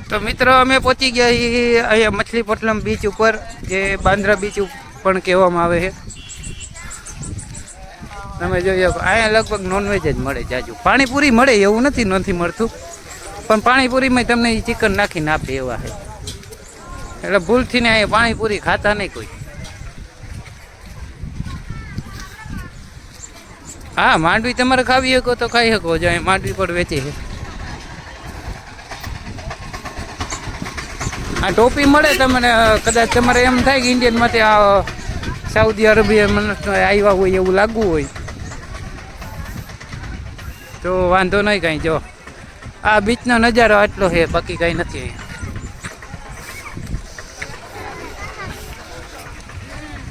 તો મિત્રો અમે પહોંચી ગયા અહીંયા મછલીપટ્ટનમ બીચ ઉપર, જે બાંદ્રા બીચ પણ કહેવામાં આવે છે. તમે જોઈ શકો અહીંયા લગભગ નોનવેજ જ મળે જાજુ. પાણીપુરી મળે એવું નથી મળતું, પણ પાણીપુરીમાં તમને ચિકન નાખીને આપે એવા છે. એટલે ભૂલથી ને અહીંયા પાણીપુરી ખાતા નહીં કોઈ. હા, માંડવી તમારે ખાવી શકો તો ખાઈ શકો છો. અહીંયા માંડવી પણ વેચે છે. આ ટોપી મળે તમને, કદાચ તમારે એમ થાય કે ઇન્ડિયનમાંથી આ સાઉદી અરેબિયા આવ્યા હોય એવું લાગવું હોય તો વાંધો નહીં કાંઈ. જો આ બીચનો નજારો આટલો છે, બાકી કાંઈ નથી અહીંયા.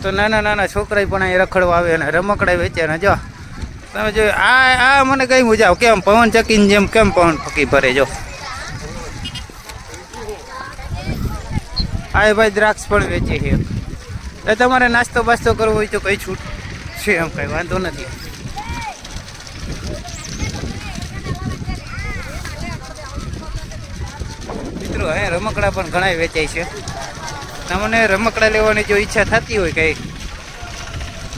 તો નાના છોકરા પણ અહીં રખડવા આવે અને રમકડા વેચે ને. જો તમે જો આ મને કઈ મજા આવે, કેમ પવન ચકીને જેમ કેમ પવન ફકી ભરે. જો આ ભાઈ દ્રાક્ષ પણ વેચે છે. એ તમારે નાસ્તો બાસ્તો કરવો હોય તો કઈ છૂટ છે, એમ કઈ વાંધો નથી. મિત્રો અહીંયા રમકડા પણ ઘણા વેચાય છે. તમને રમકડા લેવાની જો ઈચ્છા થતી હોય કંઈ,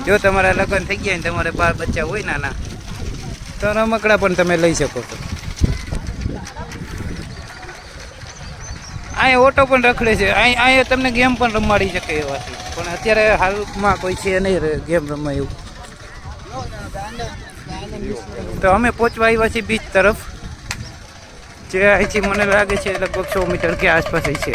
જો તમારા લગ્ન થઈ ગયા ને તમારે 12 બચ્ચા હોય નાના, તો રમકડા પણ તમે લઈ શકો છો. અહીંયા ઓટો પણ રખડે છે. અહીંયા તમને ગેમ પણ રમાડી શકે એવા છે, પણ અત્યારે હાલમાં કોઈ છે નહીં ગેમ રમવા એવું. તો અમે પહોંચવા આવ્યા છીએ બીચ તરફ, જે અહીંથી મને લાગે છે લગભગ 100 મીટર કે આસપાસ છે.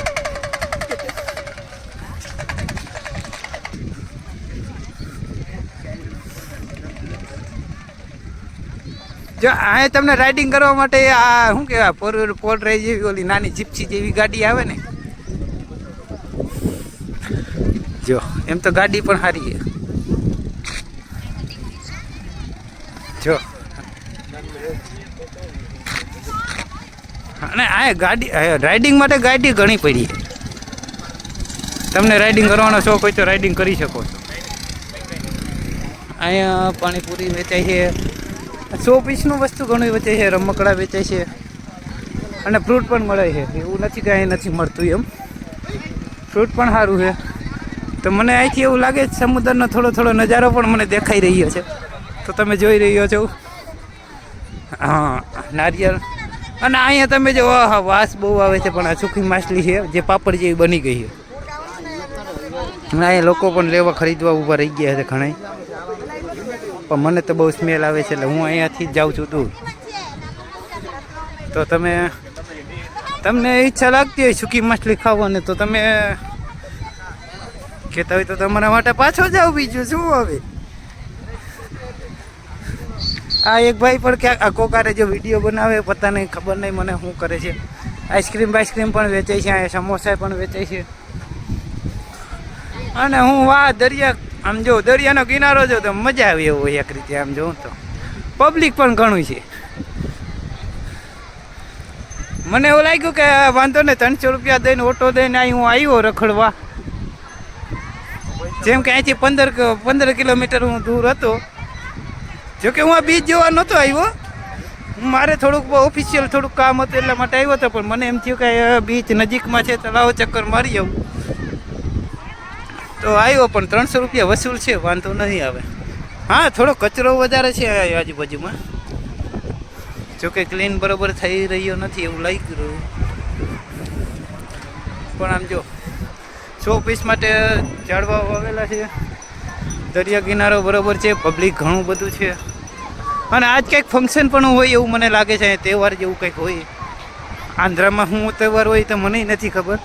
જો અહીંયા તમને રાઇડિંગ કરવા માટે આ શું કહેવાય, ફોર રાઈડ જેવી ઓલી નાની જીપ્સી જેવી ગાડી આવે ને, જો એમ તો ગાડી પણ સારી છે. જો અને આ ગાડી રાઇડિંગ માટે ગાડી ઘણી પડી છે. તમને રાઇડિંગ કરવાનો શોખ હોય તો રાઇડિંગ કરી શકો છો. અહીંયા પાણીપુરી વેચાય છે, 100 પીસનું વસ્તુ ઘણું વેચાય છે, રમકડા વેચાય છે અને ફ્રૂટ પણ મળે છે. એવું નથી કે અહીં નથી મળતું, એમ ફ્રૂટ પણ સારું છે. તો મને અહીંથી એવું લાગે છે સમુદ્રનો થોડો નજારો પણ મને દેખાઈ રહ્યો છે. તો તમે જોઈ રહ્યો છો. હા, નારિયેળ. અને અહીંયા તમે જો વાસ બહુ આવે છે, પણ આ સુખી માછલી છે જે પાપડ જેવી બની ગઈ છે. અહીંયા લોકો પણ લેવા ખરીદવા ઊભા રહી ગયા છે ઘણા, પણ મને તો બહુ સ્મેલ આવે છે એટલે હું અહીંયાથી જ જાઉં છું દૂર. તો તમને ઈચ્છા લાગતી હોય સૂકી માછલી ખાવાની તો તમે કહેતા હોય તો તમારા માટે પાછો જાવ, બીજું શું હવે. આ એક ભાઈ પણ ક્યાંક આ કોકારે જો વિડીયો બનાવે, પતા નહીં ખબર નહીં મને શું કરે છે. આઈસ્ક્રીમ પણ વેચાય છે અહીંયા, સમોસા પણ વેચાય છે. અને હું દરિયા આમ જો દરિયાનો કિનારો જો તો મજા આવે એવું હોય એક રીતે. આમ જોઉં તો પબ્લિક પણ ઘણું છે. મને એવું લાગ્યું કે વાંધો ને 300 રૂપિયા દઈને ઓટો દઈને અહીં હું આવ્યો રખડવા. જેમ કે અહીંથી 15 કિલોમીટર હું દૂર હતો. જોકે હું આ બીચ જોવા નહોતો આવ્યો, મારે થોડુંક ઓફિશિયલ થોડુંક કામ હતું એટલા માટે આવ્યો હતો. પણ મને એમ થયું કે બીચ નજીકમાં છે તો લાવો ચક્કર મારી આવું. તો આવ્યો, પણ 300 રૂપિયા વસૂલ છે, વાંધો નહીં આવે. હા, થોડો કચરો વધારે છે આજુબાજુમાં, જોકે ક્લીન બરાબર થઈ રહ્યો નથી એવું લાગી રહ્યું. પણ આમ જો 100 પીસ માટે ઝાડવા વાવેલા છે. દરિયા કિનારો બરાબર છે, પબ્લિક ઘણું બધું છે. અને આજ કંઈક ફંક્શન પણ હોય એવું મને લાગે છે, તહેવાર જેવું કંઈક હોય. આંધ્રામાં શું તહેવાર હોય તો મને નથી ખબર.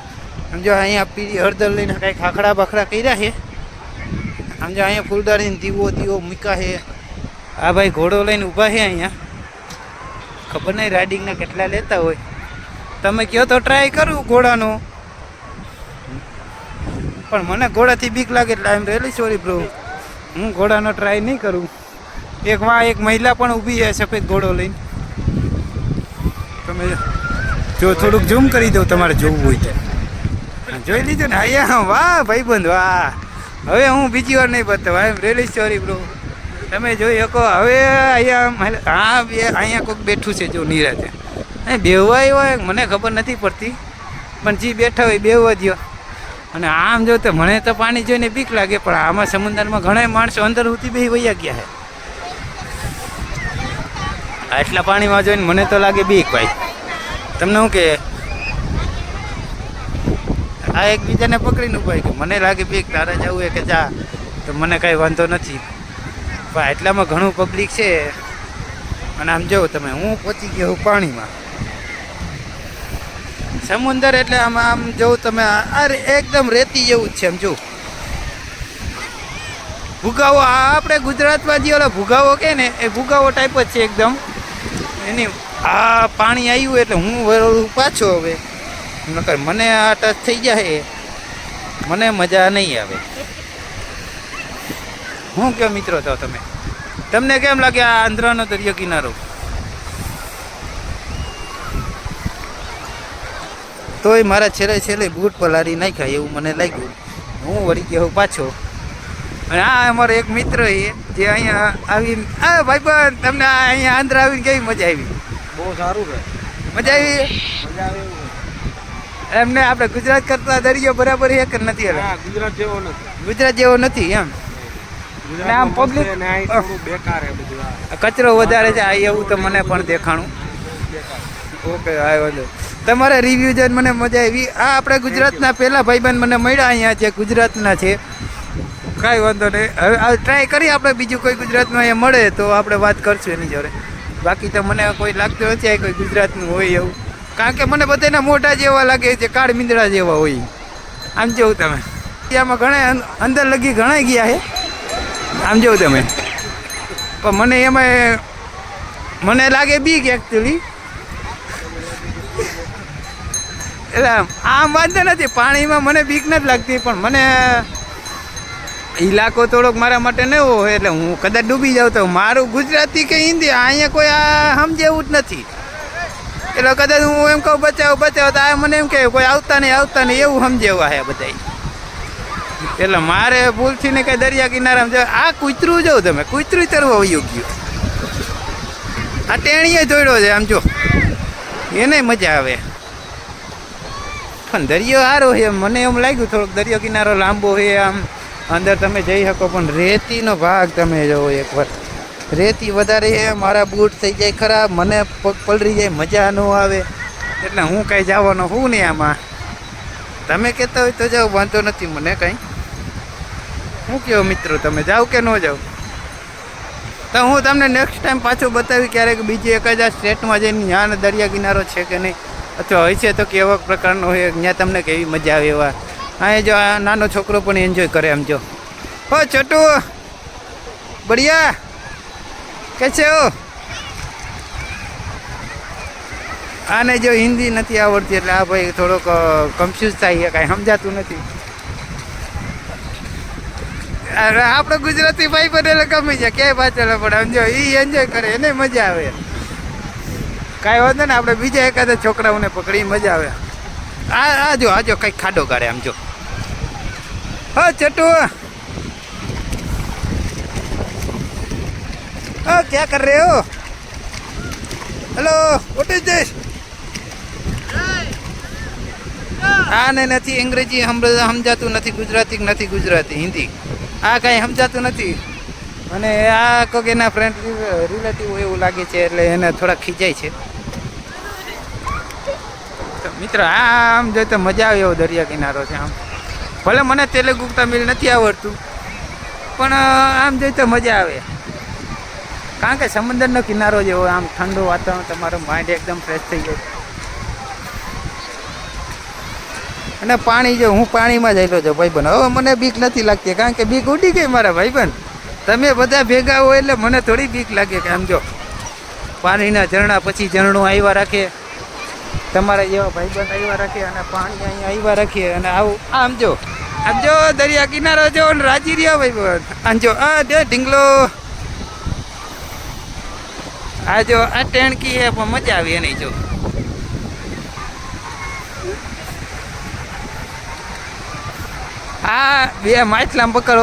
સમજો અહીંયા પીળી હળદર લઈને કાંઈક ખાખડા બાખડા કર્યા છે. સમજો અહીંયા ફૂલદારીને દીવો મૂક્યા છે. આ ભાઈ ઘોડો લઈને ઊભા છે અહીંયા. ખબર નહીં રાઇડિંગના કેટલા લેતા હોય. તમે કહો તો ટ્રાય કરું ઘોડાનો, પણ મને ઘોડાથી બીક લાગે એટલે આઈ એમ રિયલી સોરી બ્રો, હું ઘોડાનો ટ્રાય નહીં કરું. એક મહિલા પણ ઊભી છે સફેદ ઘોડો લઈને. તમે જો થોડુંક ઝૂમ કરી દઉં તમારે જોવું હોય તો. જોઈ લીધું ને? અહીંયા વાહ ભાઈબંધ વાહ. હવે હું બીજી વાર નહીં બતાવું. આઈ એમ રિયલી સોરી બ્રો. તમે જોઈ શકો હવે અહીંયા. હા, અહીંયા કોઈક બેઠું છે જો નિરાતે. એ બેહવા હોય મને ખબર નથી પડતી, પણ જે બેઠા હોય બેહવા દ્યો. અને આમ જો તો મને તો પાણી જોઈને બીક લાગે, પણ આમાં સમુદ્રમાં ઘણા માણસો અંદર સુધી બે વયા ગયા છે. આટલા પાણીમાં જોઈને મને તો લાગે બીક ભાઈ. તમને શું કે આ એકબીજાને પકડીને ઉભા કે મને લાગે બીક, તારે જવું હોય કે જા, તો મને કાંઈ વાંધો નથી. પણ એટલામાં ઘણું પબ્લિક છે. અને આમ જોઉં તમે, હું પહોંચી ગયો હું પાણીમાં. સમુદર એટલે આમ જોઉં તમે, આ એકદમ રેતી જેવું જ છે. આમ જો ભૂગાવો, આ આપણે ગુજરાતમાં જે ઓલા ભૂગાવો કે ને એ ભૂગાવો ટાઈપ જ છે એકદમ. એની આ પાણી આવ્યું એટલે હું વળું પાછો. હવે નકર મને આ ટચ થઈ જાય, મને મજા નહીં આવે. હું કહો મિત્રો તો તમે, તમને કેમ લાગે આ આંધ્રાનો દરિયો કિનારો? તોય મારા છેલ્લે બૂટ પલાળી નાખ્યા એવું મને લાગ્યું. હું વળી ગયો પાછો. અને આ અમારો એક મિત્ર એ જે અહીંયા આવીને, આ ભાઈબંધ તમને અહીંયા આંધ્રા આવીને કેવી મજા આવી? બહુ સારું છે. મજા આવી? મજા આવે એમને આપણે ગુજરાત કરતા દરિયો બરાબર એક જ નથી. ગુજરાત જેવો નથી. ગુજરાત જેવો નથી એમ. આમ પબ્લિક બેકાર છે બધું. કચરો વધારે છે આ, એવું તો મને પણ દેખાણું. ઓકે, આવ્યો તમારા રિવ્યુ જોઈને મને મજા આવી. આ આપણે ગુજરાતના પહેલા ભાઈબંધ મને મળ્યા અહીંયા છે, ગુજરાતના છે. કાંઈ વાંધો નહીં, હવે ટ્રાય કરીએ આપણે બીજું કોઈ ગુજરાતમાં અહીંયા મળે તો આપણે વાત કરશું એની જોડે. બાકી તો મને કોઈ લાગતું નથી આ કોઈ ગુજરાતનું હોય એવું, કારણ કે મને બધાના મોઢા જેવા લાગે છે, કાળ મીંદડા જેવા હોય. આમ જેવું તમે આમાં ઘણા અંદર લગી ઘણા ગયા છે. આમ જેવું તમે, પણ મને એમાં મને લાગે બીક એકચ્યુઅલી. એટલે આમ વાંધો નથી, પાણીમાં મને બીક નથી લાગતી, પણ મને ઇલાકો થોડોક મારા માટે નવો હોય એટલે હું કદાચ ડૂબી જાઉં તો મારું ગુજરાતી કે હિન્દી અહીંયા કોઈ આ સમજે એવું જ નથી. એટલે કદાચ હું એમ કહું બચાવો તો આ મને એમ કહે કોઈ આવતા નહીં એવું સમજેવા છે બધા. એટલે મારે ભૂલથી ને કંઈ દરિયા કિનારામાં આ કૂતરું જોઉં તમે, કૂતરું તરવા વયું ગયું. આ ટેણીએ દોડ્યો છે આમ જો, એને મજા આવે. પણ દરિયો સારો છે, મને એમ લાગ્યું થોડોક દરિયો કિનારો લાંબો છે, આમ અંદર તમે જઈ શકો, પણ રેતીનો ભાગ તમે જોવો એકવાર. રેતી વધારે છે, મારા બૂટ થઈ જાય ખરાબ, મને પગ પલળી જાય, મજા ન આવે. એટલે હું કાંઈ જવાનો હું નહીં આમાં. તમે કહેતા હોય તો જાઓ, વાંધો નથી મને કાંઈ. શું કહો મિત્રો, તમે જાઓ કે ન જાઓ? તો હું તમને નેક્સ્ટ ટાઈમ પાછું બતાવી ક્યારેક બીજી એક જ સ્ટેટમાં જઈને ત્યાં દરિયા કિનારો છે કે નહીં, અથવા હોય છે તો કેવા પ્રકારનો હોય, ત્યાં તમને કેવી મજા આવે એવા. અહીંયા જો આ નાનો છોકરો પણ એન્જોય કરે. આમ જો, હો છોટુ બઢિયા कैसे हो? આને જો હિન્દી નથી આવડતી એટલે આ ભાઈ થોડોક કન્ફ્યુઝ થાય, કાંઈ સમજાતું નથી. આપણે ગુજરાતી ભાઈ પણ એટલે ગમી જાય, ક્યાંય પાછળ પણ સમજો એ એન્જોય કરે, એને મજા આવે. કાંઈ વાંધો ને, આપણે બીજા એકાદા છોકરાઓને પકડી મજા આવે. આજો કંઈક ખાડો કાઢે. આમ જો, હો છોટુ, क्या कर रहे हो? Hello, what is this? આને નથી અંગ્રેજી સમજાતું નથી, ગુજરાતી હિન્દી આ કાંઈ સમજાતું નથી. અને આ કોઈક એના ફ્રેન્ડ રિલેટિવ એવું લાગે છે એટલે એને થોડાક ખીજાય છે. મિત્ર આમ જોઈએ તો મજા આવે એવો દરિયા કિનારો છે. આમ ભલે મને તેલુગુ તમિલ નથી આવડતું, પણ આમ જોઈએ તો મજા આવે, કારણ કે સમુદ્રનો કિનારો જેવો, આમ ઠંડુ વાતાવરણ, તમારું માઇન્ડ એકદમ ફ્રેશ થઈ જાય. અને પાણી જો, હું પાણીમાં જયેલો છું ભાઈબંધ, હવે મને બીક નથી લાગતી, કારણ કે બીક ઉડી ગઈ મારા ભાઈબંધ. તમે બધા ભેગા હોય એટલે મને થોડી બીક લાગે કે આમ જો પાણીના ઝરણા પછી ઝરણું આવ્યા રાખે, તમારા જેવા ભાઈબંધ આવ્યા રાખે, અને પાણી અહીંયા આવ્યા રાખીએ, અને આવું આમ જો દરિયા કિનારો જો રાજી રહ્યા ભાઈબંધ. આમ જો આ ઢીંગલો, આ જો આ ટેણકી હે, પણ મજા આવી એની જો. આ બે માછલામ પકડો.